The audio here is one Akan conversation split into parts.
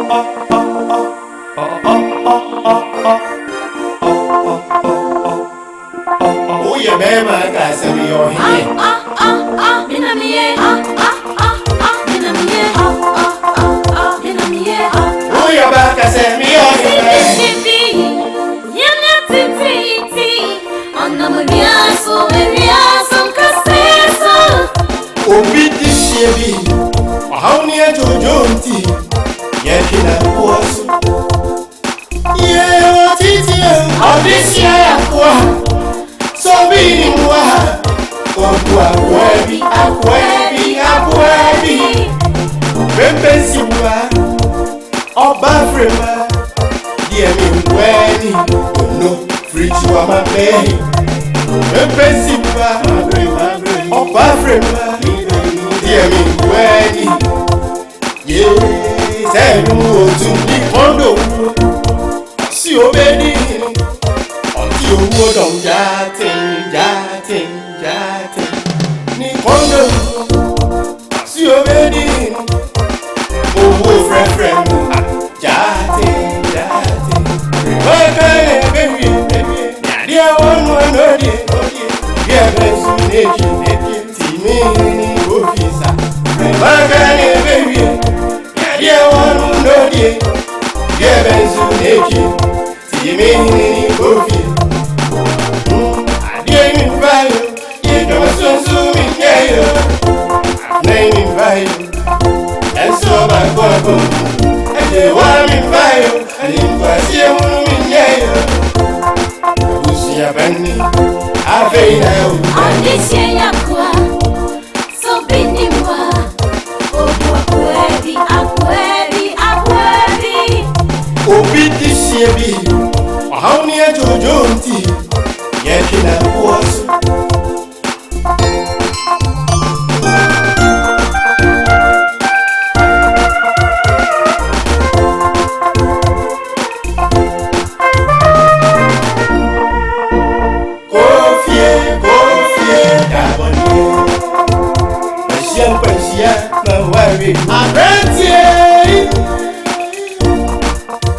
Oh, yeah, baby, I got some of your hair. Oh, your back, I said, me on how near to Jonty? Yakina was. Yeah, what is it? How this year, so being what? Aquabi, Pempesiwa, Obafrema, dear me, when no free to my baby. Pempesiwa, Obafrema, dear me, when yes, I know to be condo. See you, baby, until you would on Jatin. Ni condo. See you, baby. Oh, friend, Jatin. Okay, baby. Dear one, no, dear. Dear, destination, Timmy, officer. Okay, baby. Dear one, no, dear. Dear, destination, Timmy, officer. I didn't invite you. You don't so me, yeah. Name invite you. And so my God, and they want me fire, and if I see a woman, yeah, you see a penny, I fade out. I did say, so big you are. Oh, beat this year, how near to Jonty, Yakina was. I'm ready.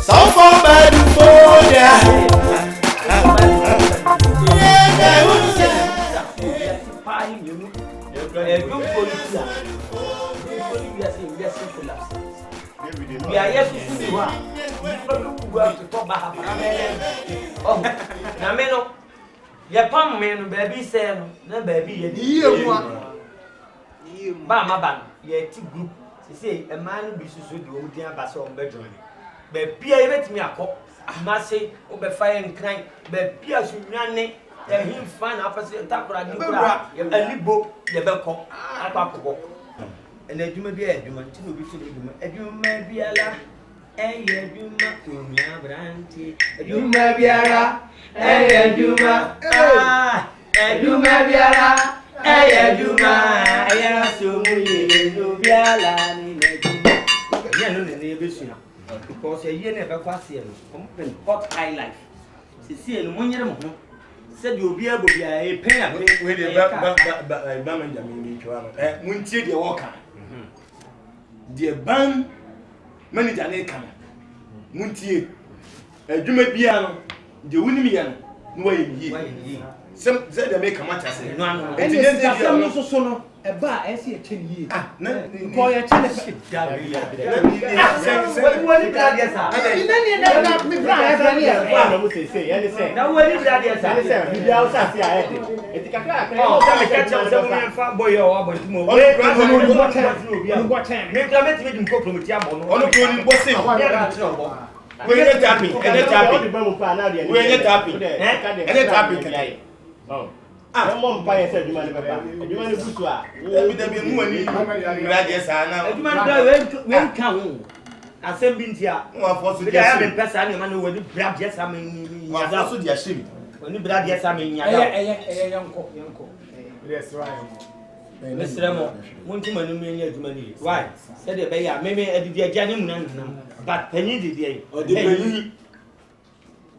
So far by the phone, yeah. We are yet to see you. We have to talk about oh, now, men, your palm man, baby, said, no, baby, you Bama, ye group. Say a man be so do the ambassador on bedroom. But Pierre let me a cop. Massey, over fire and crying, but Pierre should run it. Then him find opposite tap for a libo, the belco, a papo. And then you may be a human to be to the you may be a la, and you may brandy. You may be a la, and you may be a la. Hey, you ma, I am so you be a land because a year never passed here. Open hot high life. See, and 1 year said you'll be able to be a pair with a Bamman. Won't see the walker. Dear Ban manager, they come. Muntie, a Juma piano, the Winimian, no way. Some said they make a match. No, and then also sono a bar. I see a 10 years. Ah, no, boy, a 10 years. Oh. Ah, mom pay said you man papa. You man butua. There be mu ani radius ana. You man when can asem bintia. No afọ so dia shame. Be person na man when radius am. No afọ so dia shame. When radius am nya. Yanko. Yes, right. Mr. Mo, won't you man me adwuma ni. Why? Said e be ya me adidi agya mu nan. But penny did dey. O de penny.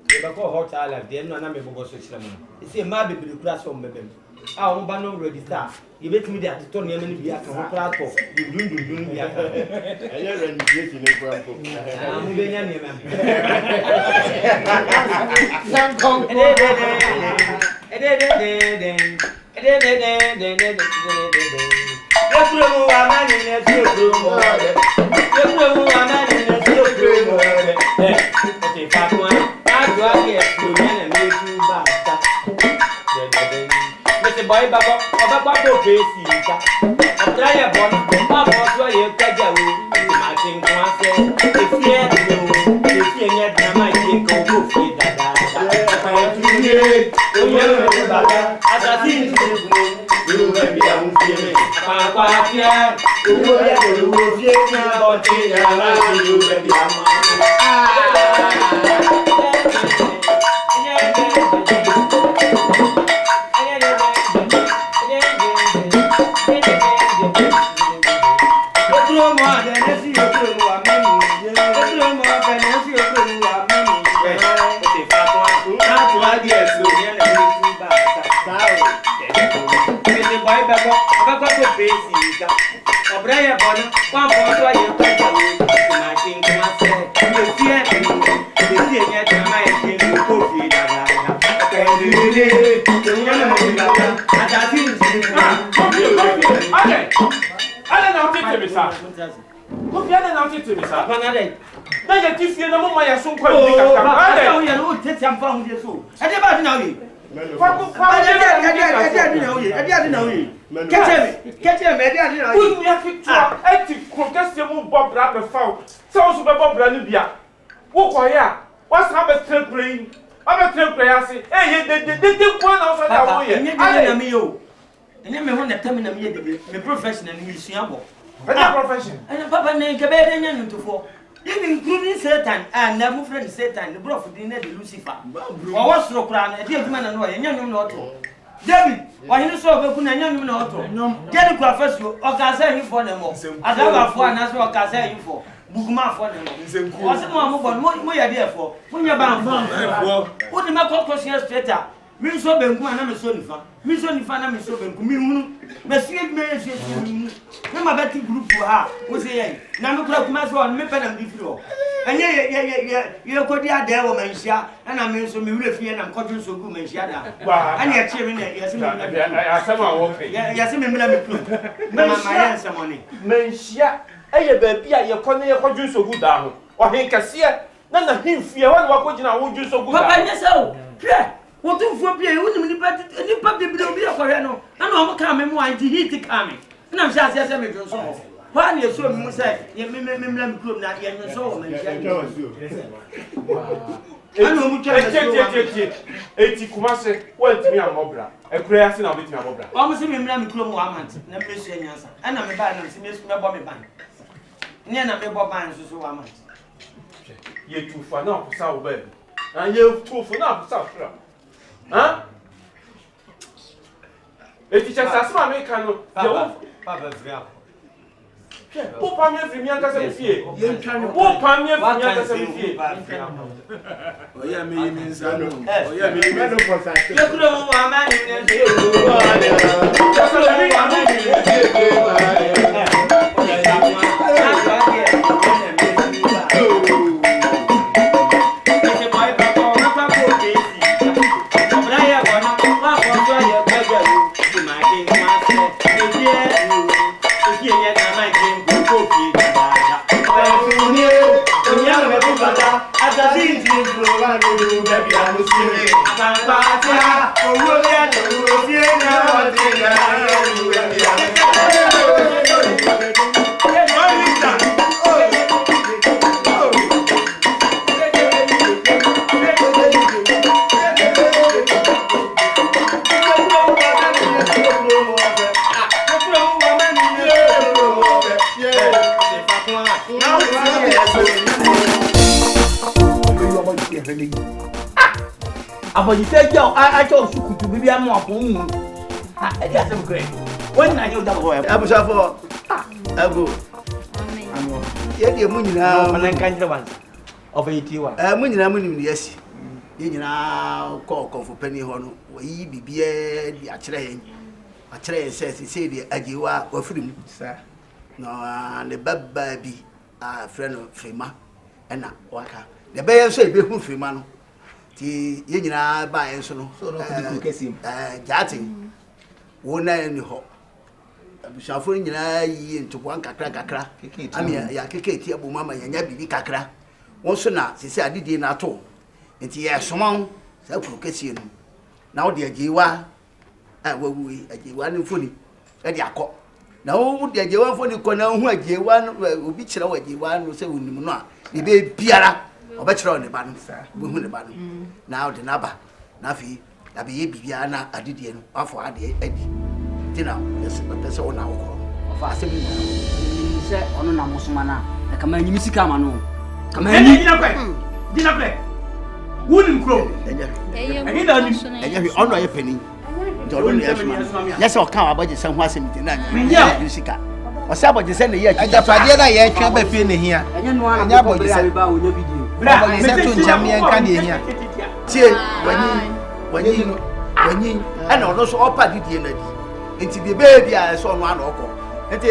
You call hot life, then no na me bobo so chira mo. You see ma be kura so mbebe. Ah, on ba no ready star. You bet me that to near many biya kan kra to. You dun biya kan. Aye ran die ti ne kwa ko. Ah, mu be nya ne ma. Nam kong. Ekuru wa ma ni ne ti ekuru mo. Ekuru wa ma ni ne ti ekuru mo. Okay, Fatwa. I do get to men and me to basta. Mr. Boy Baba, Baba to face you. Try a bomb, Papa, why you catch a woo. Martin Quasse, if you yet, I might think go feed that. As I see you will be a movie. Papa, yeah, you will be Brian Bonner, one for why you catch a woo. I think myself, you fear yet, I might think you go feed that. I don't know what to say. Look, I don't know what to say. Now you keep feeling no more. So quite. I don't know. Take some from you so. I never know. I didn't know. Catch him, wouldn't you have to active protest your move Bob Rapper foul? Sounds of Bob Branubia. Walk here. What's happened to brain? I'm a trail player. Say, hey, they did one outside that way. I am you. And you may want to tell me the profession and you see a profession. And Papa named Cabin to four. Including Satan and never friend Satan, the bro for dinner, Lucifer. Or what's so crown, a dear man and a young not. David, why you saw a good and young not? Get a first you, or can say you for them all. I have a phone as well can say you for. Bookma for them. What's the more more idea for? When you're bound for what the Macro Conscious Theatre. Me so benku ana me so nifa. Me so nifa na me so benku. Me hunu. Me see me see. Me ma beti group ha. Wo say yen. Na me kura kuma so on me pe na me fi ho. Enye ye ko dia da wo manhia. Na me so me wure fie na nkodun so gu manhia da. Ani e che me na ye se me na. Asema wo pe. Ye se me na me kru. Me ma ye se money. Manhia eye ba bia ye ko na ye kodun so gu da ho. O hen kase na himfie wa wa ko gina wo dun so gu da. Papa nye so. Hwe. What do for be any puppy be a corano? I know I'm coming more into heat coming. And I'm just as I so. Why you so me say, you me group not yet so man. I know we can 80 Kumase, what me a mobra. A prayer sin of it, my mobra. Almost me group 1 month, na me say answer. And I'm a bad and see me bomb ban. Near na me bomb so 1 month. Ye too far now for South Baby. And you too for now for South. Huh? If you just ask me, can you? Papa, who pay me for me and can see? Who pay me for me and can see? Oh yeah, me means I know. Oh yeah, me no for that. you could have one man in the But you said, yo, I told you to be a more home. I got some great. When I know that boy, I was up for Abu. Yet you're moving now, and I can't the ones of 81. I'm moving, yes. You know, call for Penny Horn, we be the actually. chere say the agiwa ofrim sir no the baba bi a friend of Fema ena waka the be so e be hu Fema no ti ye nyina ba en so no jatin wona ni ho abusafo nyina yi ntokwan kakra ami ya keketi abu mama yanya bibi kakra won so na sisi adidi na to nti ye somon sa kuru kesi no na wo de agiwa wawu agiwa ni mfoni e de akọ na wo de agiwa mfoni ko na hu agiwa no obi kire wo agiwa no se wonim no a de be biara oba kire wo ne ba no bo hu ne ba no na wo de na ba na fi ya be ye bibia na adidie no afọ ade adi tina yes pese ona wo fa se bi se ono na musuma na e kama nyimi sika ma no kama ni dina kwe wonim kro enye da ni enye ono ye pani Jolo ni asuma. Yes o kan abaje san ho asem ti na nya. Sika. O se abaje san ne ye ajapade na ye twa ba fie ne hia. Enye no ana nya abaje san ba onya video. Bra me se to njam ye nka ne hia. Tie wani ana ono so opa didie na di. Enti de be bia so ono ana okọ. Enti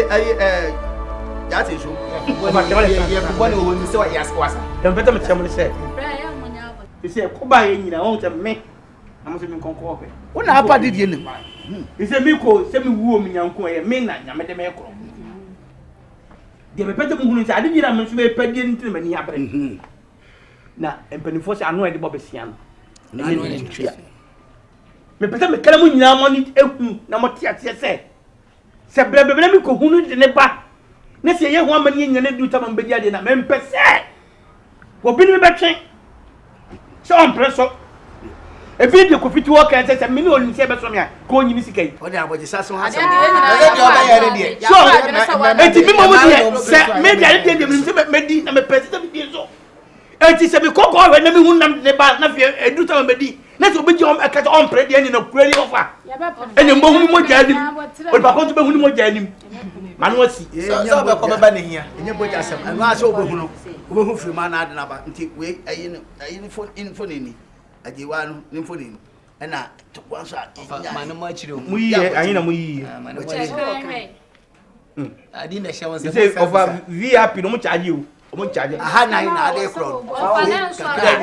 ya te so. O ba kele ye bo ne o ni se wa yas kwasa. Dem beta me tiam ne se. Bra ya mo nya aba. Se ko ba ye nyina won se me. Amo se me konko ope. Wona apa didie ne. Ise mi ko se mi wuo mi nyanko ye me na nyame de me kro. De be pete mu hunu se ade nyina me so be pedie nti me ni abre. Na empanifo se anu e de bobesia no. Na no e twa. Me pete me kala mu nyina mo ni ehu na mo tia tia se brebe mi ko hunu de ne ba. Na se ye ho amani nyina du ta man be dia de na me mpese. Obi ni me betwen. Se on preso e video ko fiti work and say me only say be so me ko nyini sika yi O de abaje saso ha de o ba yare de so enti mi mo de say me dia de me say me di na me pese say bi so enti say me ko we na me hu nam de ba na fie edu ta me di na so be ji on ekata on pre de ni na kura ni ofa eni mo hu mo ja nim o ba ko to be hu ni mo ja nim ma no asi so be ko be ba ne hia enye boja asem anu aso obo no obo hu Fema na ade na ba nti we ayi ni phone ni agiwa no ni phone ni ena to kwanso ma no ma chire mu yi ayi na mu yi ma no ma chire adi na hye won se say over VIP no mo charge you o mo charge aha na ade kro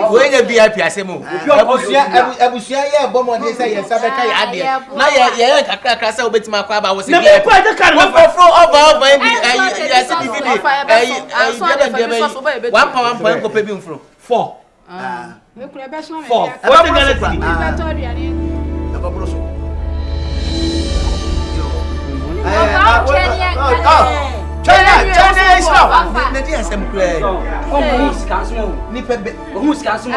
we na VIP asemo abusia ye bo mo de say ye sabe ka ya ade na ye kakra say obetima kwa ba wo se na me kwa de kan one for over you see the video one point ko pe bi mfro 4 me kura be so me 4 what the galaxy China is now. Na dia sem kure. Omo sika so Ni pe be. omo sika so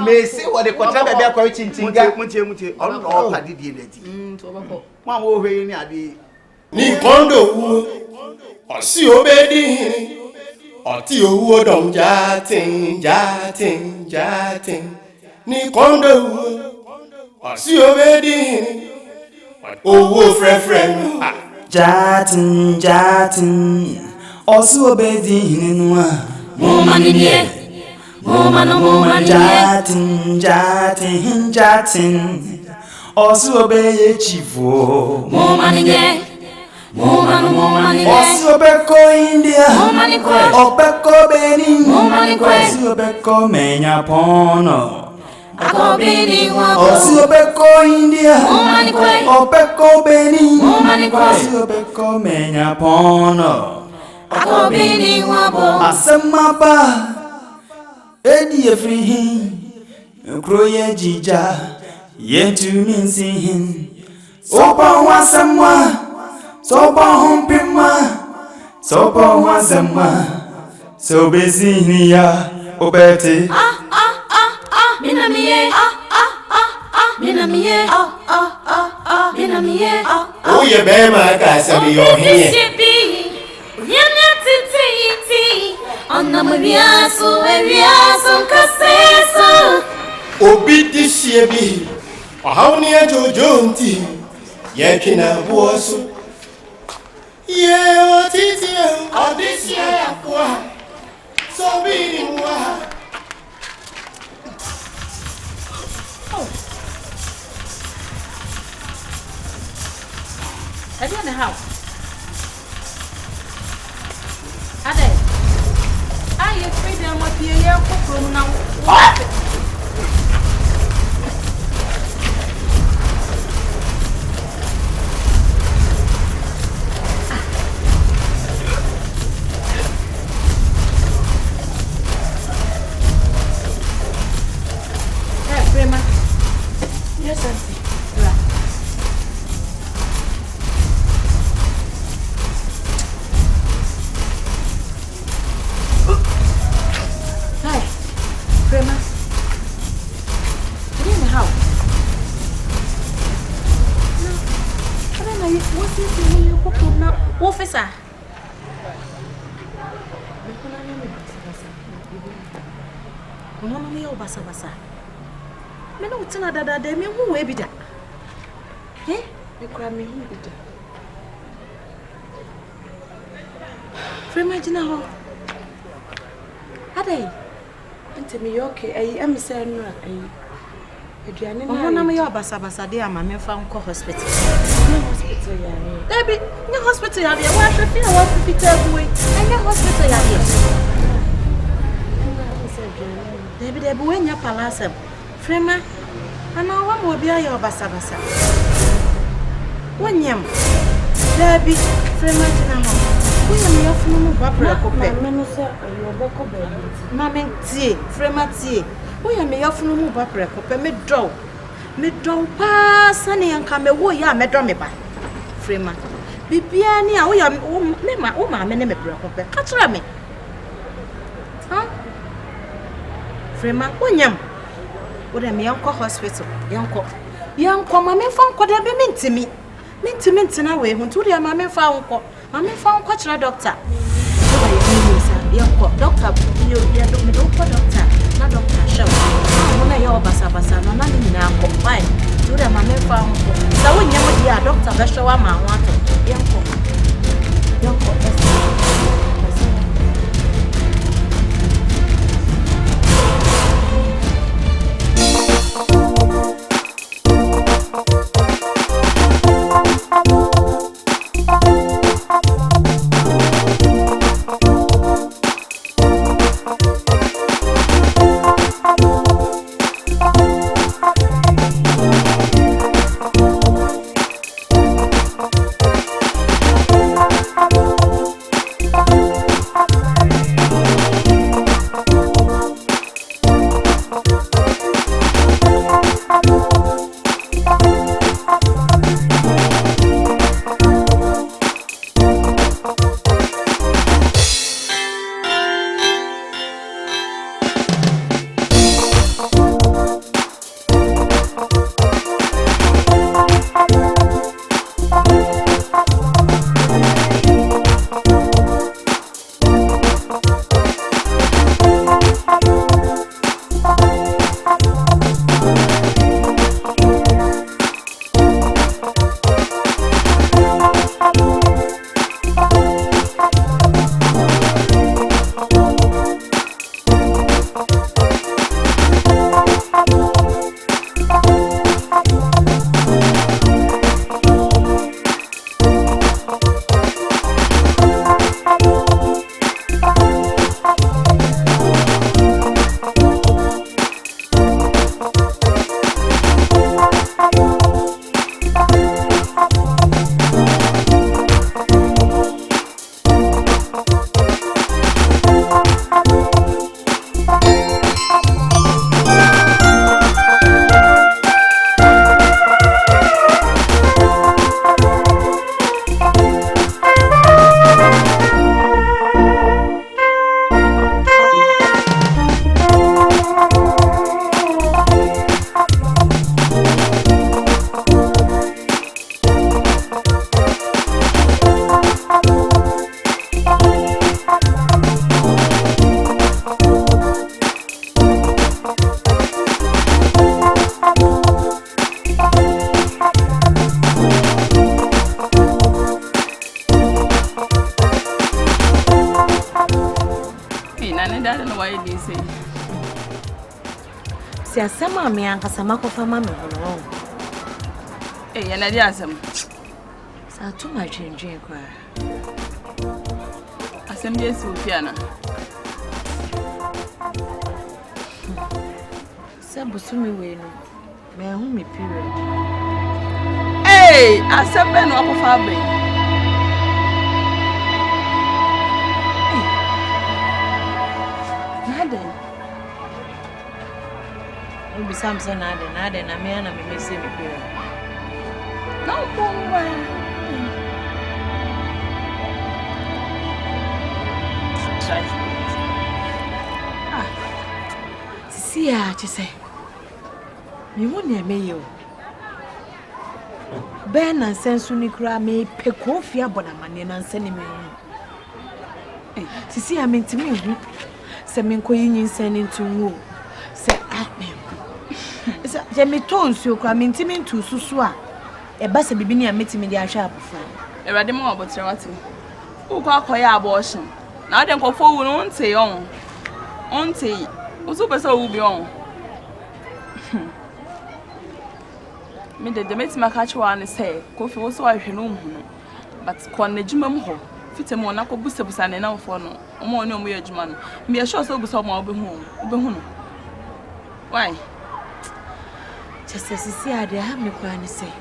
Me say what the contract be akwa chinchinga. Mutie ono opa didie na di. to bako. Wa wo hwe ni ade. Ni kondo wu. Osi obedi. Oti owu odom jatin. Ni kondo wu. Osi obedi. Owu frefren. Jatin osu obedi hinenua Momani nie Jatin osu obeye chivo Momani nie osu obeko India Momani kwe obeko Benin Momani kwe osu obeko menya pono akobini wa osu obeko India Momani kwe obeko Benin Momani kwe osu obeko menya pono akobini wa bo asemaba edi efrihin kroye jija yetu minsihin sopa wasemwa sopa humpima sopa wasemwa sobezini ya obete minamie minamie Oye be ma ka sabi yo hiye. Nyanya titi ona mwiaso ewiaso kaseso Obi di sie bi. Ohaw ni ajojo nti. Ye twina buoso. Ye otiti odisia yakwa. So bi ni wa. I don't know how. Ade. I am afraid I'm not here for now. Yes, Auntie. Hi, Prema. Get in the house. No, I don't know. What's this thing you cook now? Officer. Mama, me o basa basa. Me no tina dada de me hu we bi da. Eh? Me kura me hu bi da. Frema jina ho. Ade. Ente me okay. Ai am say no ai. Aduane na. Ona me yo basa basa de ama me fa nko hospital. No hospital ya ni. Debi, no hospital ya de. Wa hwe fi na wa fi tabu we. Anya hospital ya de. Debi we nya palasem. Frema, ana wa mo bia ya basa basa. Wonyam. Debi, Frema jina ho. We am ya funu mu ba pra ko pe. Me no se yo be ko be. Ma men tie, Frema tie. We am ya funu mu ba pra ko pe me do. Me do pa sane yanka me wo ya me do me ba. Frema. Bibia ni a wo ya me ma me ne me pra ko pe. Ka kira me. Ha? Frema, wonyam. Oda me yanko hospital yanko ma me fa nko da be mentimi ntina we hu ntu dia ma me fa nko kira doctor yanko doctor yo ya do me doctor na doctor show mo na yo basa no na ni na nko fine ntu dia ma me fa nko sa wonya mo dia doctor be show ma ho ato yanko Si asema me ankasa makofa ma me hono. Eh ya na di asem. Sa too much enjoy kwa. Assembly Sofiana. Sabu sumi we no. Me hu me period. Hey, asebe no akofa be. Nade. Ubi Samson nade na me ana me say me period. No bomba. See ya, say. Me won me yo. Ben and sensu ni kra me pe kofi abonamane na nse ni me. See ya mentimi hu. Se me nkoyi nyinsen ni ntunwo. Se me. Se je me to nsuo kra mentimi ntu susu a. E ba se bibi ni ametimi di ahwa apofo. Ewade mo obotre wate. Wo kwa akoya abortion. Na ade nkofo wu no nte yon. Onte. Ozo pesa wu bi on. Me de meti makachi wa ne say kofi wo so ahwe no hu no. But kon na juma mu ho. Fitem na ko busabusa ne na mfo no. Omo oni omo yajuma no. Me sure so busa omo obehu no. Why? Just sisi ade ha me kwa ne say.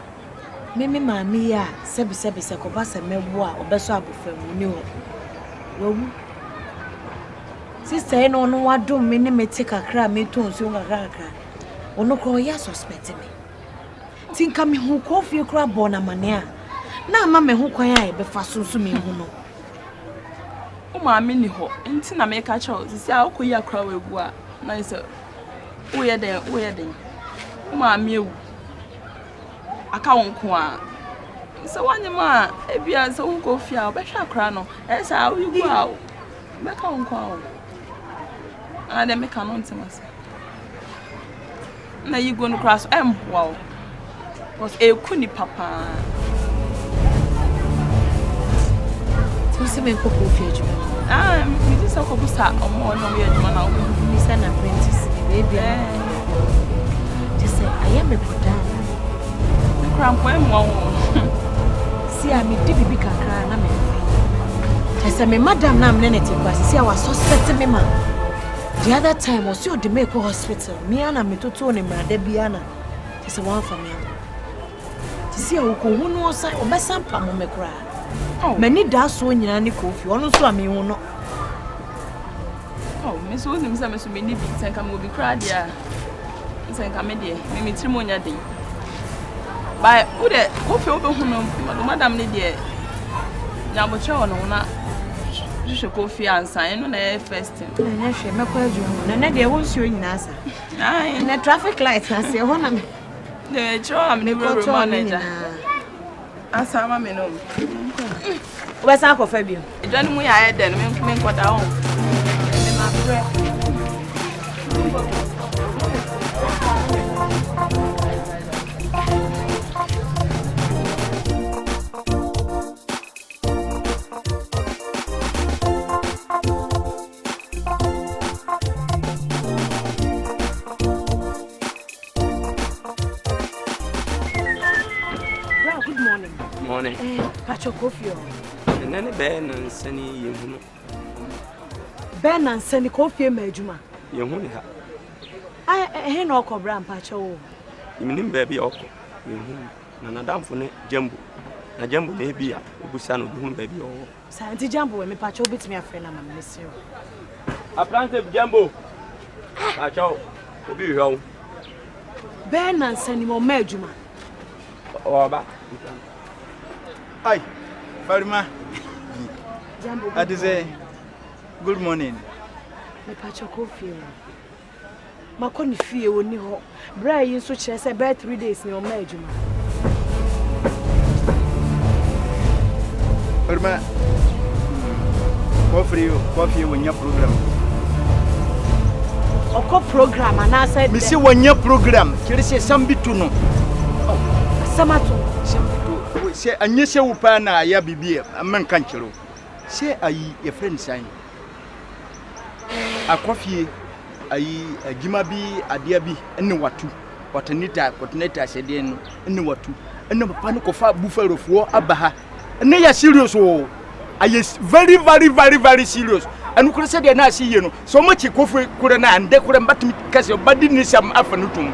Me maami ya sebi se ko ba se mewo a obeso abofam ni ho. Wawu. Sister no no wadom me ne meti kakra me to nsu kakra. Ono ko ya suspect me. Tinka me hu ko fie kra bona mane a. Na ama me hu kwan a e be fa so me hu no. O maami ni ho. Nti na me ka chawo sisi a okoyi akra wagu a. Na ise wo ye den. O maami ewu. Aka wonko a. So wanyema ebia so wonko fie a obehwa akra no. E sa wo yu a. Beka wonko a. And then make an ontimas. Na you go no cross wow. Was a kuni papa. So se me koko fie me just a couple sat or more no weird man out. Me send apprentice baby. Just say I am a puta. The cramp when one. See I me dibi kakra na me. Just say me madam na me nete kwa see I was suspect me man. The other time was you the make hospital. Me and me to ne mrade biana. Just one for me. To see how ko hu no say obesampa mo me kra. Mani da so nyina ne kofi. Ono so ame hu no. Oh, me so nim say me so me ni bi senka me obi kra dia. Senka me de. Me trimonya de. Ba wo de kofi obi hu no. Madam ne de. Nya bo che ono na. Je kofi ansan no na first time. Na hwe me kwa adwu. Na de won suo nyina asa. Ai, na traffic light na se ho na me. De cho am ne road manager. Asa ma me no. Oba san ko fa bi. Edwan mu ya eden me nkoda ho. Me ma bre. Morning. Pacho coffee. And then Ben and Sunny, you know. Ben and Sunny coffee, Majuma. You only have. I no cobra and Pacho. You mean baby Oko. You know, Madame Fone, Jumbo. A jumbo baby, a Busano, whom baby or Santi Jumbo, and me Pacho beats me a friend, I'm monsieur. A planted Jumbo. Pacho, will be home. Ben and Sunny more Majuma. Or back. Hi, Farima. That is a good morning. Me Pacho coffee. Ma koni fie woni ho. Bra yi so kire se be 3 days ni o ma adwuma. Farima. Coffee wonya program. Oko program ana say. Me say wonya program. Kire se sambitu no. Samato. Se anye se wo pa na ya bibie amman kan kiro. Se ayi ye friend sign. Akofie ayi agima bi adea bi ene watu. Watanita coordinator sede no ene watu. Ene papa no kofa buffalo fuo abaha ne ya serious o I is very very very very serious and could say na see you no so much kofu kure na ande kure mbatimi kase badi ni sam afanutum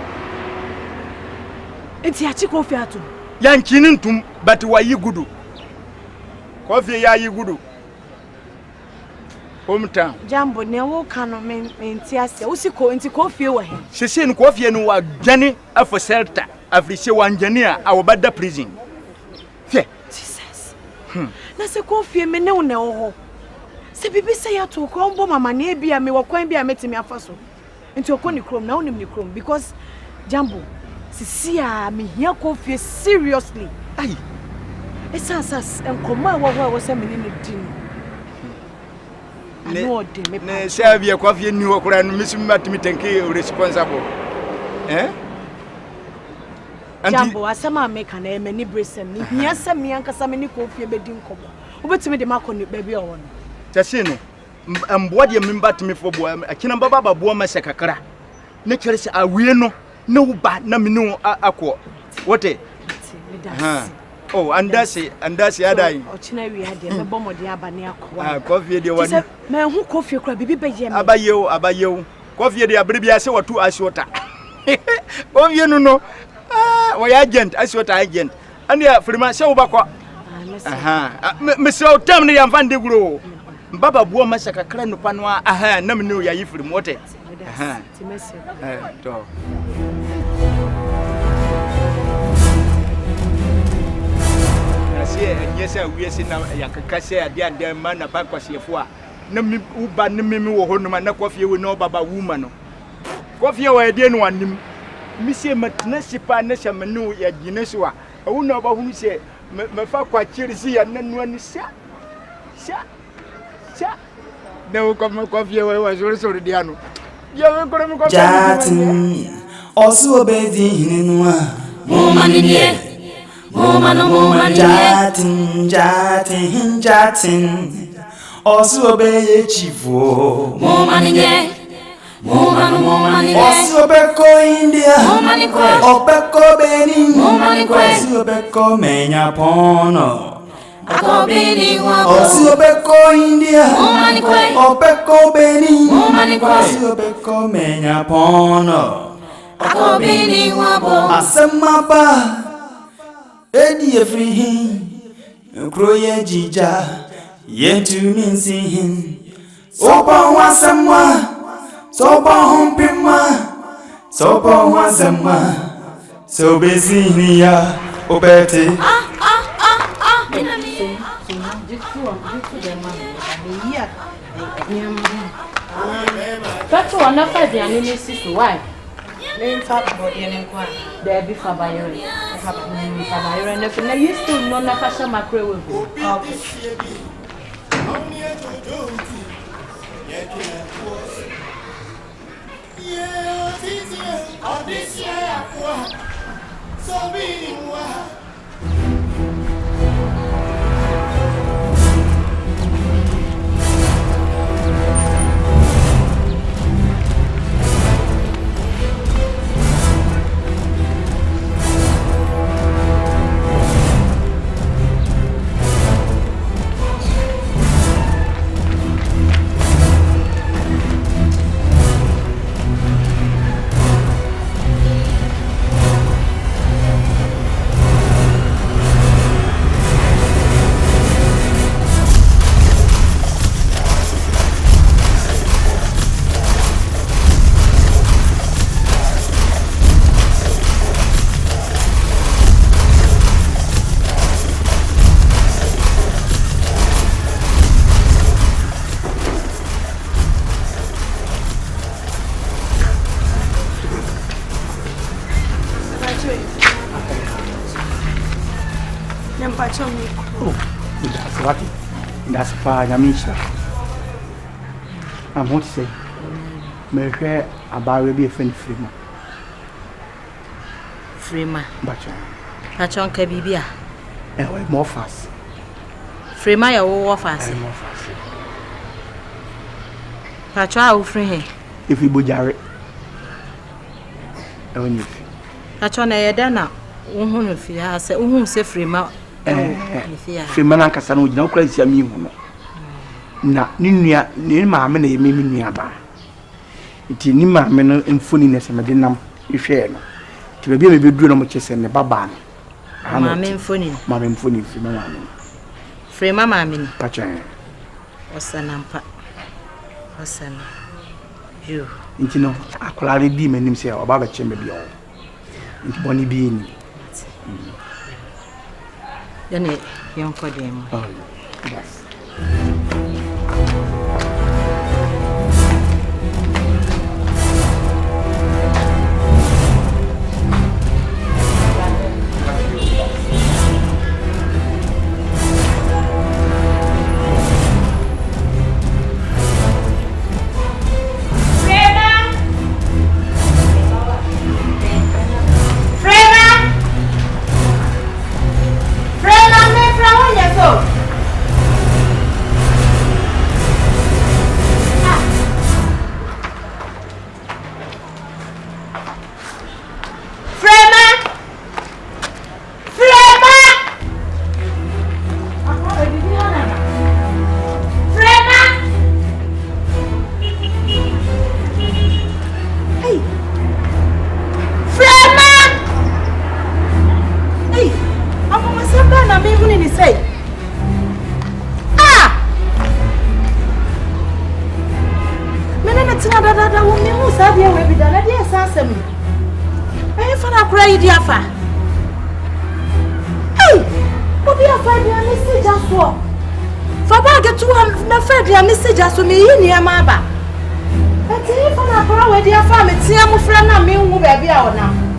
enti ya chikofi atu ya nkini ntum but wa yi gudu kofi ya yi gudu hometown Jambo ne wo kanu menti ase wo si ko enti kofi wa he sese no kofi no wa dwane afo shelter afrise wanjane a awobada prison fe Jesus na se kofi me ne wo na wo ho se bibi se ya to ko mbo mama ne bia me wo kwan bia metimi afaso enti okoni krom na wonim ni krom because Jambo sisi a me hia kofi seriously ai esasas enkoma wo se me ne din ne servia kofi ni wo kura no misimi matimi tenke responsible Jambo asema make na emani bresem ni hia se me ankasa me ni kofi bedi nkomo obetimi de makoni baby o wono tase no mboa de membatimi fobo akina baba bo ma se kakra ne kere se awie no ne wo ba na me no akọ wote oh andase adai ochina wi ade me bomo de abane akọ coffee de wani me hu coffee kura bibi beye me abayew coffee de abere bia se watu asiota coffee no wo ya agent asiota agent and ya frima se wo bakọ me se o tam ne ya mfande guro mbaba buo ma se kakra no pa no na me no ya yi frima wote timesi to yesa wiese na yakakase ade ma na ba kwasiefo a na mi uba ne mi wo honuma na kofie we no baba wuma no kofie wa ade no anim mi se matna sipa na shamanu ya gine so a wo na ba hunu se me fa kwa chirisi ya nanu ani sha na wo kofie wa so de anu ya we kore mi kofie jatin osu obedi hinenwa Mumani jatin osu obeye chivo Mumani osu obeko India obeko Benin osu obeko menya pono osu obeko India obeko Benin osu obeko menya pono asemaba Edi everything Kroye jija Yentu minsihin Sopa wasamwa Sopa humpima Sopa wasamwa Sobezini ya Obete That's one of the analysis why name fat body and inquire. There be Fabayori. Fabayori, and if you used to know Nakasha Macro will go. That's fine, Yamisha. I want to say, may share about be a friend Freema. Bachon Kabibia. And more fast. Freema, you will fast. Patra will free him. If you would jarret. And when you Pachon, I done now. If you have said, say Freema, Femana kasa no gina okra nsia mi hu no na ni nua ni maame na yemi mi nua ba nti ni maame no mfoni na se mede nam ihwe no ti bia me beduru no mo chese ne baba no maame mfoni Femana maame Frema maame ni pacha osanampa yo nti no akolare bi manim se oba ba chembe bi o nti boni bi ni Yane yonko demo. Oh, yes. So me yi ni ama ba ati fa na para we dia fa me tia mo fra na me hu ba bia ona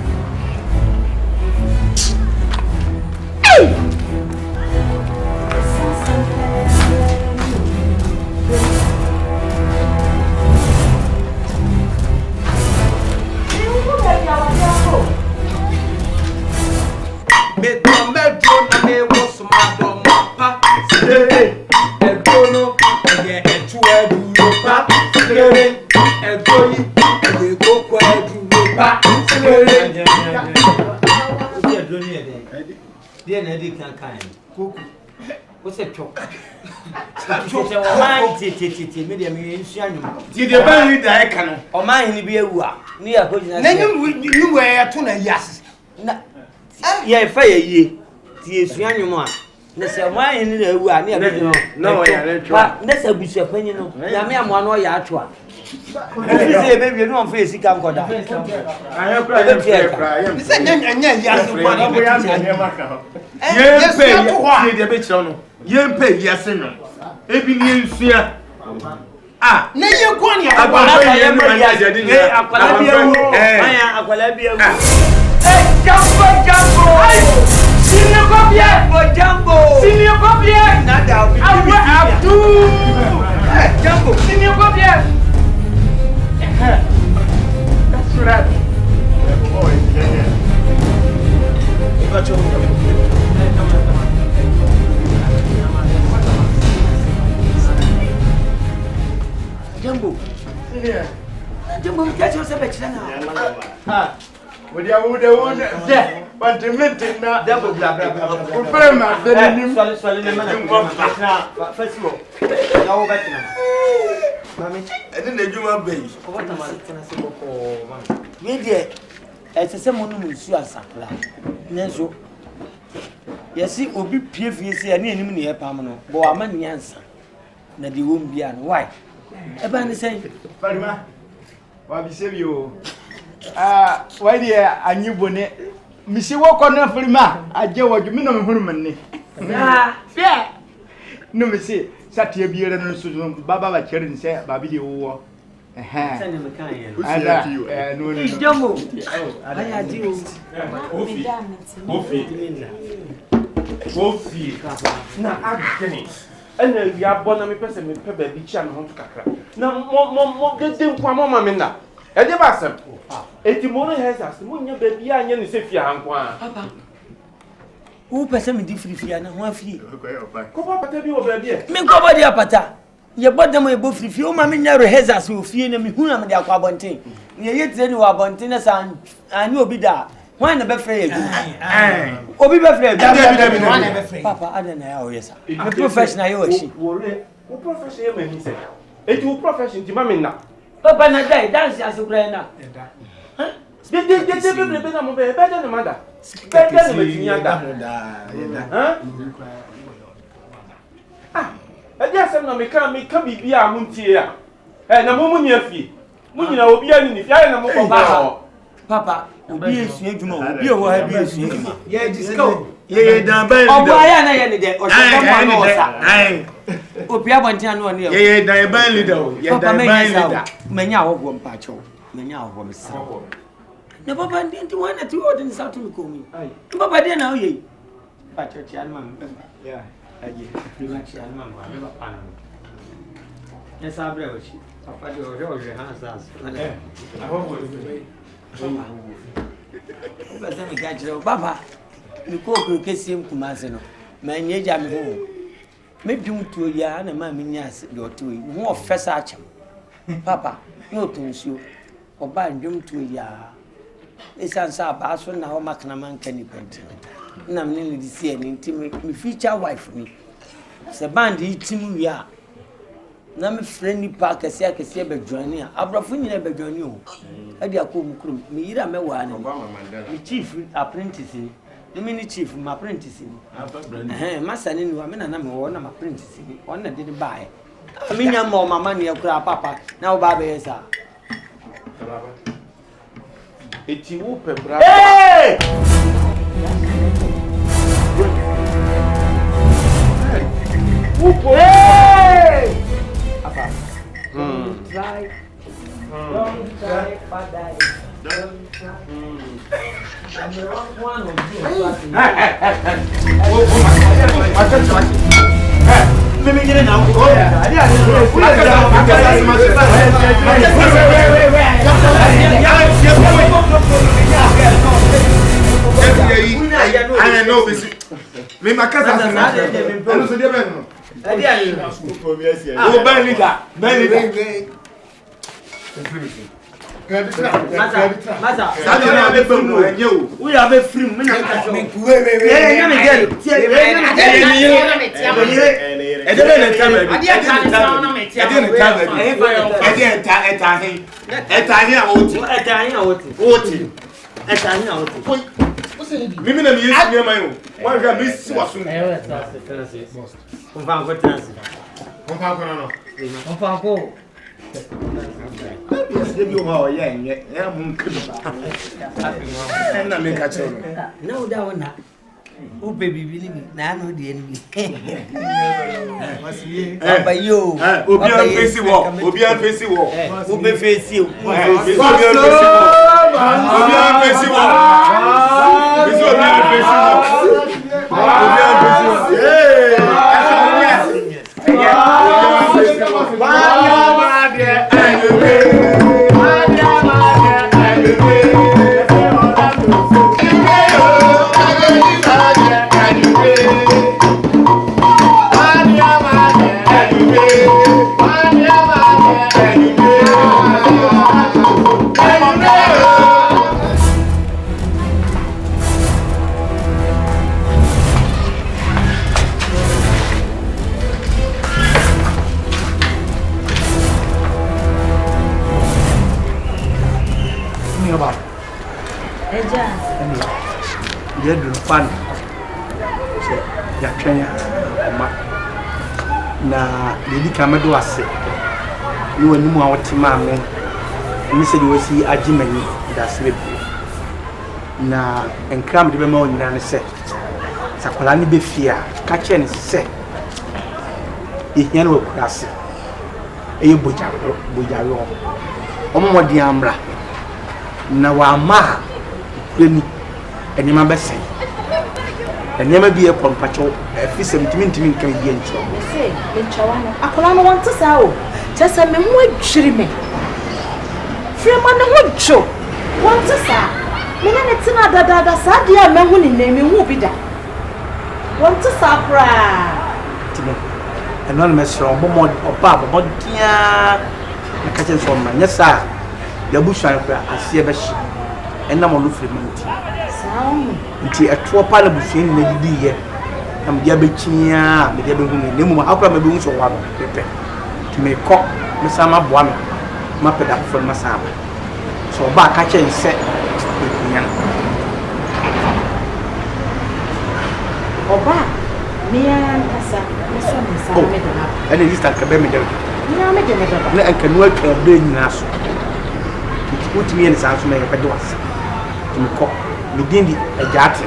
Baby, no one face come God. I have cried. This is Jumbo, catch yourself a channel. Would you there? But the minute now, double black. Mammy, I didn't do my baby. What am I saying? As a someone who is your supply. Nezo. Yes, it will be PFC and any near Pamano, but I'm an answer. That you won't be on. Why? About saying, Farima, why be save you? Why, dear, I knew bonnet. Missy walk on Farima. I do what you mean on woman. Yeah. No, Missy, sat here beer and Susan Baba Cherry said, Baby, war. Send him a kind. I do. I had you. Now, I'm getting. And we are born a person with Pepper Beach and home to Kakra. Now, more getting one more minute. And the Bassam. Etimona has asked, when your baby and Sifia Papa. Who person with different and one fee? Come up at your baby. Make over the apata. Your bottom will both if you mammy never has us who fear me who am the aquabonting. Near yet, then you are bontiness and you'll be there. Why never fair? Obi be fair. Papa, I don't know. Yes, I'm a professional. Who professional man? He said, "It will profession to mammy now." Papa, na die dance as a grana. They better than mother. Better than I guess I'm not me come be a muntia. And a moment near fee. Munina will be any if I am a Papa, be a snake, be a wild beast. Yeah, just go. Yeah, done by the Opia Bantiano near. Yeah, die by little. Yeah, die many of one patcho, many of one. No, Papa didn't want to do in South Mikumi. Papa didn't know ye. Patcho, yeah. Yes, I believe you. Papa, your hands us. I hope Papa, you cook kiss him to Mazino. Man, ye jam home. Maybe you to a yarn and my minias, your two more first archer. Papa, no to you or bind you to a yard. It's answer about now, Macnaman can you paint. And I'm nearly the same intimate me future wife for me. It's a band eating we are. Now, my friendly park, I say, I can see a journey. Abrafuni never join you. I dear come, me, I'm a one. My chief apprentice, the mini chief, my apprentice. My son in woman, and I'm one of my apprentice. One that didn't buy. I mean, I'm more my money, Papa. Now, Baba is a. It's you, Pebra. Hey! Hey! Don't try, Father. Don't try. I'm the wrong one of you. Let me get it now. I know this. Me my cousin. I so dey ben. Oh, ben leader. Masa. We have a free. Mimi na miezi ni ama yo. Wanga misi wasu. Mfango transi. Mfango no. Mfango. Yes, debi o ma o ye nye. Ya mu nkrim. Na me ka che. Na o da wona. O baby believe na no de enemy. Baba yo. Obi an face wo. Obi an face wo. O be face yo. Obi an face wo. Obi an face wo. This one not the face. Dia dulu pan. Ya twenya ma. Na dedi kamedo ase. Ni wani mu awoti ma me. Ni se di wasi agimani da sebe. Na enkram de be ma onyina ne se. Sakola ni be fia, ka che ne se. Ihia no kurase. Eye bojaro. Omo di amra. Na wa ma kwemi enema bese enema bi e pompacho afi sem timi nkan bi encho se enchawa no akola no want sa o chese me ho adwiri me frema no ho dwo want sa me na netina dada sa dia me ho ni na me hu bi da want sa pra timo eno no mesro bomo oba dia na kache so ma nyesa ya bushan pra asie be shi enna mo lu frema nti nti ɛtoɔ pa na busua ni na didi yɛ na me dia bɛkyia me dia bɛhu ne mu akora me bɛhu so wa no pepe ti me kɔ me sama boa me ma peda fo ma sama so ba ka kyɛn sɛ nya oba mia nkasa meso me sa me de na ɛna lista ka bɛ me de na me de me de na anka no atwa bɛ nyina so wotumi yɛ ne saa so na yɛ bɛde wasa ti me kɔ me din di agyaate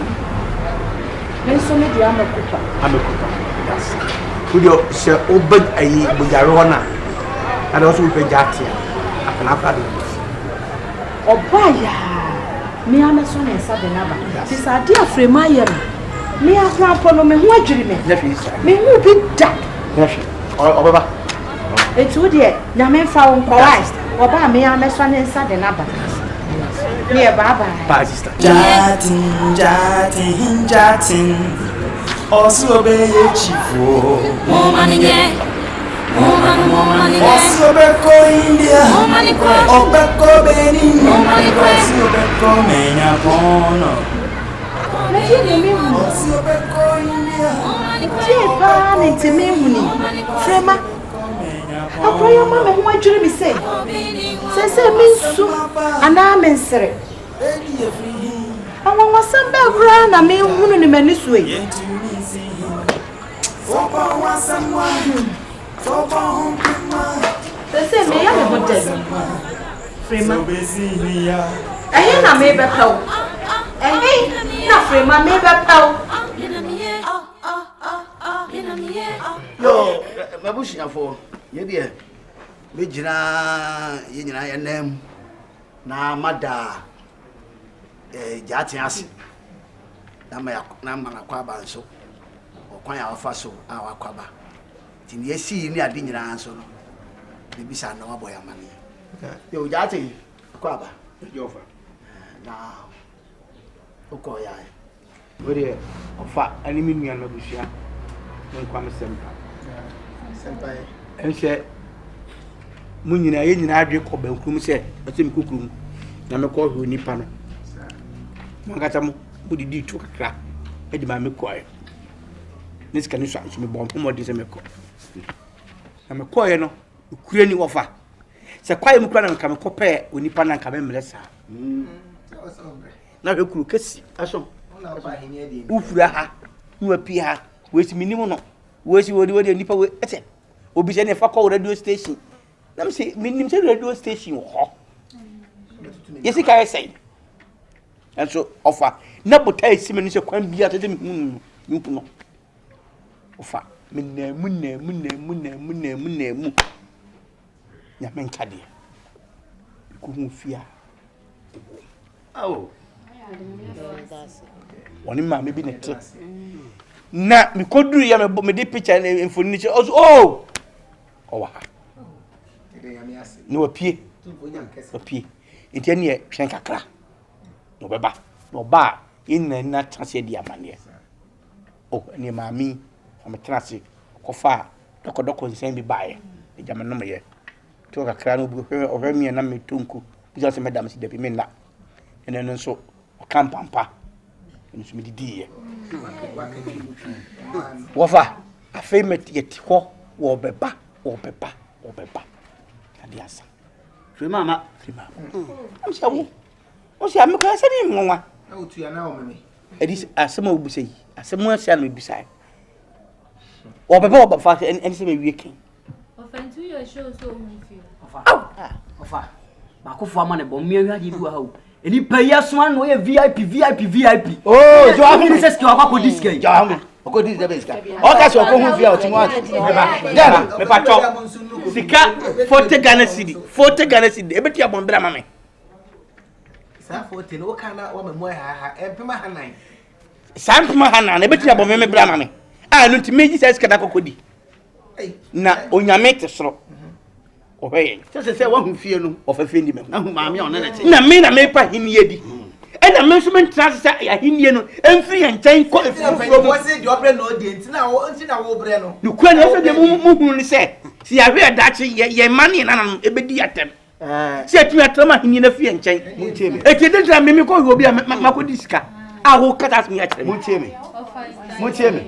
meso me de amakupa yes kudio se oba ayi bujare hona ada so pe jatia akana fa do oba ya me ameso na esa de naba ti sa de afrema ye me akra po no me ho adwiri me na fi sa me hu bi da na fi obaba etu de na me fa won ko wise oba me ameso na esa de naba ne baba pa sister jatin Osu obe chifo Momanige Osu obe ko India Obe ko Benin Osu obe ko Menya Kono Osu obe ko India Jepa ni timi huni Frema Akoya mama ho adwiri mi sei se minsu ana mensere Awa wasam ba kura na me hunu ni mani suwe Sese me ya me hotel. Frema. Ehe na me be paw. Ehe na Frema me be paw. Yo, mabushia fo. Ye de me gina ye nyina ye nam na mada jati ase. Na mana kwa ba nso. Okwan ya ofa so a wakwaba. Ti ne esi ni ade nyina nso no. Ne bisa na waboya mane. Yo jati kwaba. Yo fa. Na okoya. Wede ofa ani mi nua na bushia. Nkwa me sempa. Sempa e. Enhye mu nyina ye nyina adwe kɔ bankrum sɛ ɛsɛ mkukrum na me kɔ hɔ nipa no. Mo ngata mo didi tu kakra e di ma me kɔ e. Ne sika ni so anso me bɔ mo de sɛ me kɔ. Na me kɔ ye no kure ni wofa. Sɛ kwae mu kura na nka me kɔ pɛ onipa na nka me mle sa. Na hwe kuru kesi aso. Ufura ha, nuwa pi ha, wesi minimum no. Wesi wodi nipa we ete. Obi se ne fa kɔ radio station. Na me se minim se radio station ho. Yesi kai say. And so offer na botai sime ni se kwan bia tete hu npu no. Offer munemu. Ya men kade. Ku hu fia. Oh. Woni ma me bi ne te. Na me koduru ya me de picture na infoni che oh owa ha no wapie enti ne hwen kakra no beba no ba inna na chance di amane oh ne mami am trase kofa dokodoko nsen bi bae e jama no me to kakra no bu ohwemi na me tonku bisa se madam si debi me na ene no so okampampa ene so me didiye wofa afei metieti ho wo beba adiasa Frema amshawo o se am ko asani nwa na otu ya na o meme edis asema obusai asema asia no bisai wo beba fa eni se me wieke Ofantu your show so mufio Ofa makofo ama ne bom me ahwa di bu ha o eni paya so an no ye VIP oh jo afi ni se ski akwa disk e jo okodi de beska o ka so ko hu via o ti mo beba me pa cho sika 40 Ghana cedi ebeti abon bra mame sa 40 no kana wa memo ha empema hanan sampema hanan ebeti abon me bra mame ah no ti meji se sika da kokodi na onyame te soro ohwe se wa hu fie no ofafie ndi me na hu maame ona na te na me na me pa hinie di ena me so men trans sa ahinie no emfiri ya nkyɛn kɔ efuro wo se di obre no di ntina wo bre no nukua na so de mu hu ni se si ahwe adachi ye mane na na ebedi atem si atu atem ahinie na fie nkyɛn eti de dra me kɔ obi a makodi sika aho kata asem ya kyerɛ Muntie me.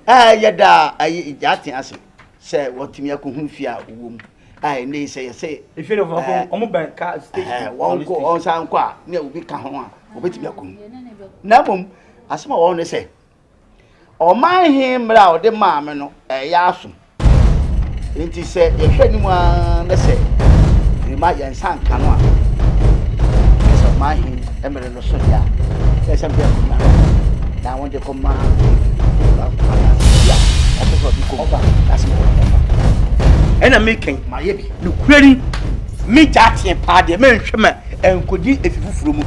Yɛda ayi jate ase. Sɛ wɔtumi akɔhu fi a wom. Ne sɛ yɛsɛ efie no ɔmo ban ka station. Wɔnko ɔnsan kɔ a ne obi ka ho a obetumi akɔhu. Na bom asɛm a wɔn ne sɛ ɔman he mmra a ɔde maame no ɛyɛ aso. Nti sɛ yɛhwɛ ni mu a ne sɛ rima yɛnsan ka no a sɛ ɔman he mmere no so ya ɛsɛ bia kuma na wɔn de kɔma ɛna meken no kweri me jate pa de me nhwɛ ma enkodi efifufuro mu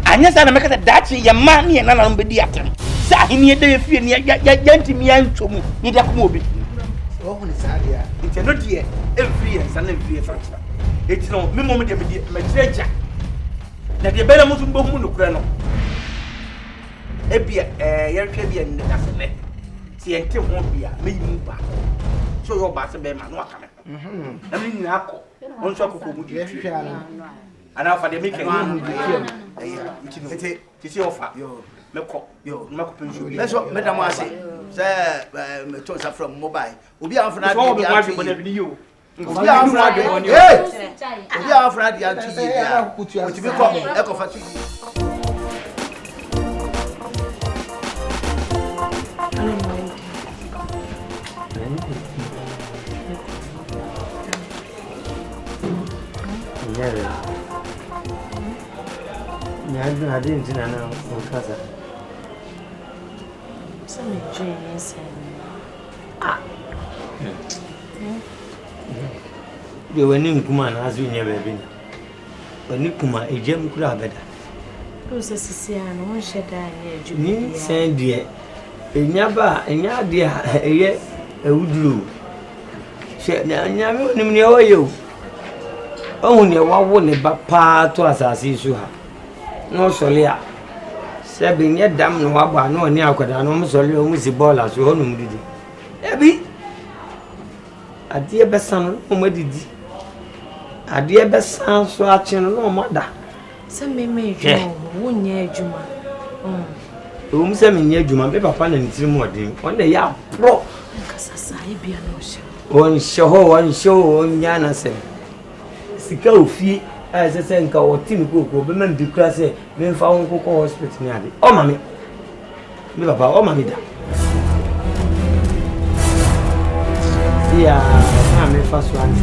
anya sa na me kata dachi ye ma ne na na mbedi atem sa ahini de efie ne ya ntimi ya ntwomu ne de akoma obi wɔn ne sare a nti no de every year sa na every year fanfa eti no me mom de me kyerɛgya na de bɛna mo so mbomu no kura no ebia yɛhwɛ bia ne da sene ti ente ho bia me yimu ba so yo ba se be ma no aka me na me nyina akɔ on so akɔkɔ mu di hwehwɛ ana fa de me kan ti si ofa yo mekɔ pension me so madam ase sɛ me to sa from mobile obi a fana de bi atu obi a fana de obi a fana de atu yi bia otimi kɔ ekɔfa tu I didn't know casa. Some genius. You were in Kuman as we never been. When you come, a gem could have better. Who's a Sicilian? One shed I send dear. A never, a yadia, a yet a woodloo. Shed never knew you. Only one wouldn't but part to us as you have. No solia. Seven yet damn no waba no near Quada no solio musiball as you own did. Ebby a dear best son, whom did a dear best son, so action no mother. Some may make one year Juma. Whom some year Juma, paper pan and 3 more day. One day, ya pro. One show, one yana say. Sika fee. As I say, our team cook, women declare, say, men found cook hospital near the oh, mammy. Papa, oh, mammy. Yeah, I'm a first one.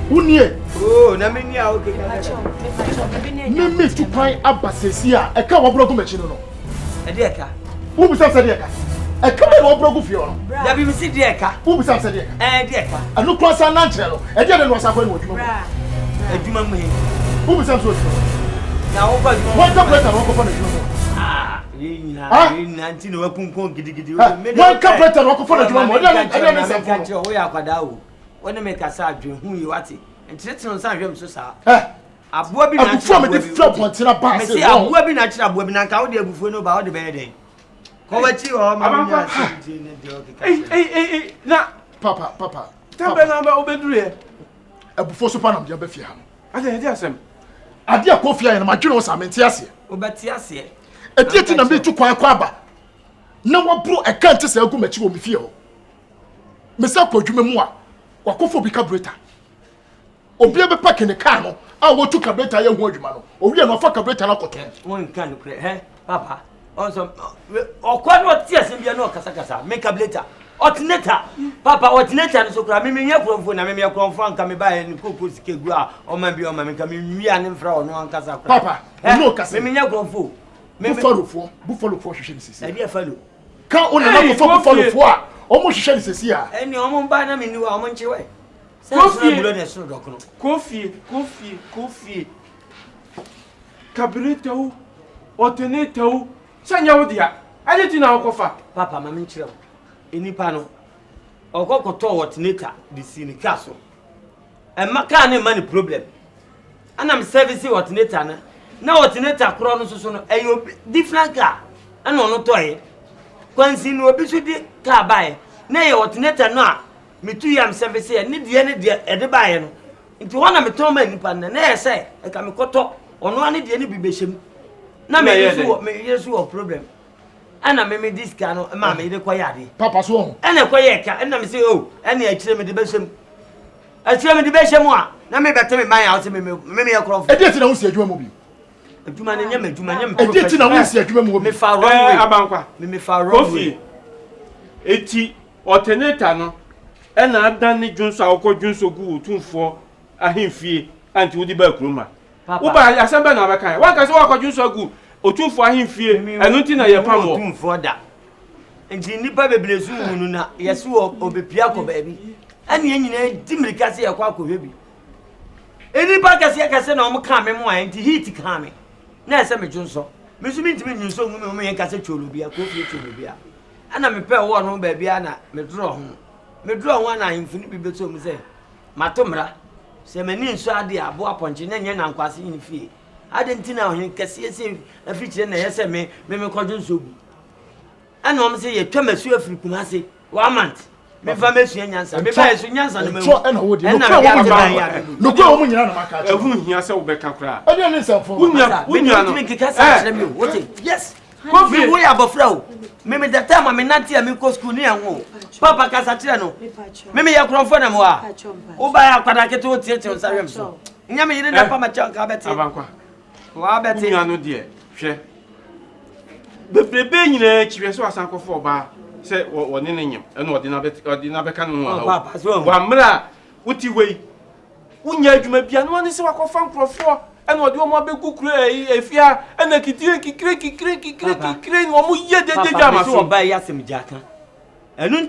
Wunye. Oh, na me nia okay. Me to cry abasesia. E ka wo brogo machine no. E de ka. Wo bisa se de ka. E ka me wo brogo fie no. Da bi mi si de ka. Wo bisa se de ka. De ka. Anu cross na nkyere no. E de no wasakwa ni wodwuma. Adwuma mu he. Wo bisa so. Na wo ba adwuma. Wo ta kweta wo ko fa na adwuma. Ah, yina nti no wakunkon gidigidi. Wo ka kweta wo ko fa na adwuma. O de na se ka wo ya kwada wo. Wona me ka sa adwen hu yi wate. Ntiretino nsa hwem so saa. Aboa bi na abufuo me de fira pontina ba se. Me aboa bi na kira aboa bi na nka wo de abufuo no ba wo de be den. Ko wachi o ma mi ya se ne de o keka. Na papa. Tambe na ba obeduru ye. Abufuo so pa na me ba fie ha no. Ade asem. Ade akofia ye na ma dwene o sa menti ase. Obeti ase. Edi eti na me tu kwan kwa ba. Na wo bro e kan te se agu machi wo me fie ho. Me sa kwa dwuma mu a wakofo bi carburetor. Obi ebe pack ne car no a wo tu carburetor ye hu adwuma no. Owi no fa carburetor na koto. Won kan kure papa. Also okwa no tie asem bia no kasa me carburetor. Alternator. Papa alternator no so kura me nya kuromfo na me kuromfo anka me ba ni kokko sikegu a o ma bi o ma me ka me nwia ne mfra o no ankasa kura. Papa, no kasa. Me nya kuromfo. Buffalo hwehwe ni sisi. Na dia falo. Ka ona na ko buffalo a omo hwehwe ni sisi a. Eni omo ba na me ni wa omo nchewe. Kofi. Carburetor, alternator, sanya wodia. Ade ti na okofa. Papa mama nchire. Enipa no. Okokoto alternator di sini kaso. Maka ne mani problem. Ana me service alternator na alternator kro no so no eyo different car. Ana ono toye. Kwansi no obi so di car bae. Na ye alternator no a metu yam service e ne de e de bae no. Nti wona me ton ma nipa na e se e ka me koto ono ane de ne bi behiem na me yesu o problem ana me this guy no ma me de koyade papa so ana koyeka ana me say oh ana akire me de behiem akire me de behiem a na me bete me ban ya o me ye kro e dey ti na wo si adwuma mu bi adwuma ne nya me adwuma nya me e dey ti na wo si adwuma mu me fa wrong abankwa me fa wrong way eti alternator no ena adan ne dwunso akọ dwunso gu otumfo ahemfie anti wodi ba kuruma wo ba asamba na ba kan wa ka se wa akọ dwunso gu otumfo ahemfie enu nti na ye pam wo otumfo da nti nipa bebrezu hunu na yesu obepia ko ba bi ane nyina dimirika se yakọ akọhwe bi enipa kase na om ka me mo an nti heat ka me na ese me dwunso me su mi ntimi nyunso hu me kase cholo bia ko fie cholo bia ana me pe wo no ba bia na me dro ho ana ahemfini bi beto mu se matomra se mani nso ade abo aponche na nya na nkwase yin fie ade nti na ohin kase se afichire na yese me kodwo nsogu ana om se ye twa masu afiri kumase 1 month me fa masu nyansa me ba yesu nyansa na so ana wo di no kwa wo nyina na maka cha ehu hia se wo beka kra ade ne nsafo unya no me kika sa kire me wo te yes kofi wo ya bofra o me the time me nanti a me ko school ni anwo papa kasa kire no me ya kronfo na mo a wo ba ya kwada kete o tie tie sarem so nya me yire na pa ma cha ka beti abankwa wa beti unya no de hwe bebrebe nyina chiwe so asankofo oba se woni ne nyem eno odi na beka no a papa so wa mra uti wei unya adwuma bia no ne se wakofa nkrofo eno odi omo abegu kura efia ena kikire no mo ye de jama so oba ya sem jaka enu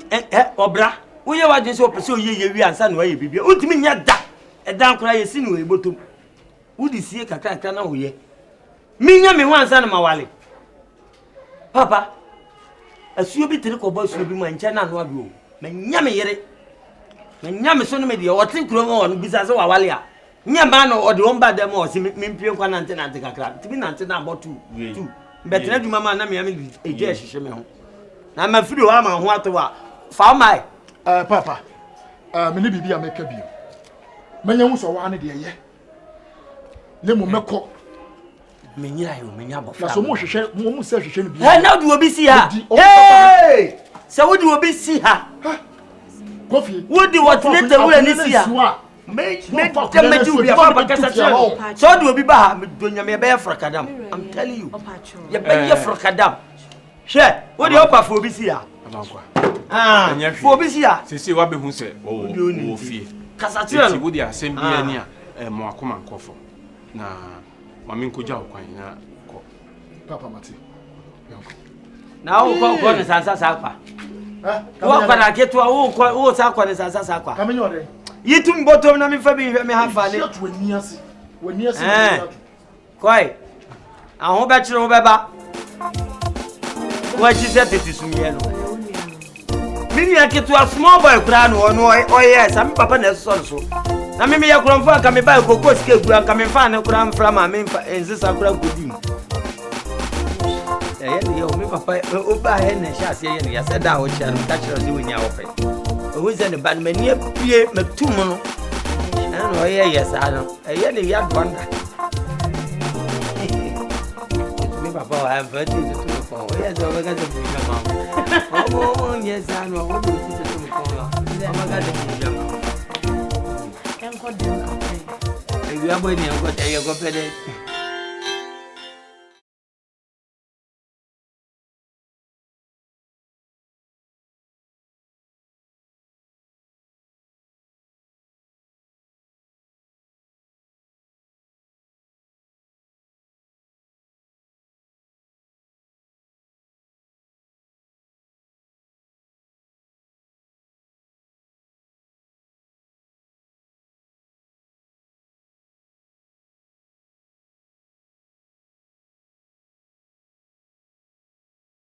obra wo ye wa jinse opese oye wi ansa no aye bibia untimi nya da edan kura ye si no ebotom udi sie kakra na wo ye minya me ho ansa na mawale papa asuo bi tiri ko bo asuo bi ma nche na no abi o menya me yere menya me so no me de o tin kuro mo no bisa se wawale a nya ma no o de on ba dem o si mimpie kwa na nte kakra tibi na nte na abotu tu betre duma ma na me am eje hihye me ho na ma firi o ama ho ato wa fa mai papa me ne bibia meka bio menya hu so wa ne de ye le mo meko menyira yo menya bofra na so mo hwehwe mo se hwehwe no bi na do obi si ha hey se wo di obi si ha kofi wo di what ne te wo ni si ha me ju bi papa kasa chere so do obi ba ha me do nyame be frakadam I'm telling you ye be frakadam she wo di opa fo obi si ha abankwa fo obi si ha sisi wa be hu se wo fie kasa chere no wo di asem bi ani a mo akoma nkofo na mami nkoja okwan na ko papa mati na wo ko ne sansa sakwa wo kwa na ketu wo sakwa ne sansa sakwa kamenyo ode yitum botom na mi fa bi me hafa ne wani asi koi ahun be kire wo be ba wo ji se tete sumie no mimi aketu a small boy kura no no yes am papa na so na mimi ya kura mfa ka me ba kokko sike gura ka me fa ne kura mfra ma me mfa enzisa kura godim ye mi papa o ba he na sha se ye ya se da o cha no ka kire se wonya wo fe o ze ne ba me ne pie me tum no na no ye yes ano ye ne ya donda mi papa wa am fa ti to ko o ye zo ga de mi ma o yes ano o do ti to ko no ma ga de mi ma enko de ka pe e wi abo ni enko te ye ko pe de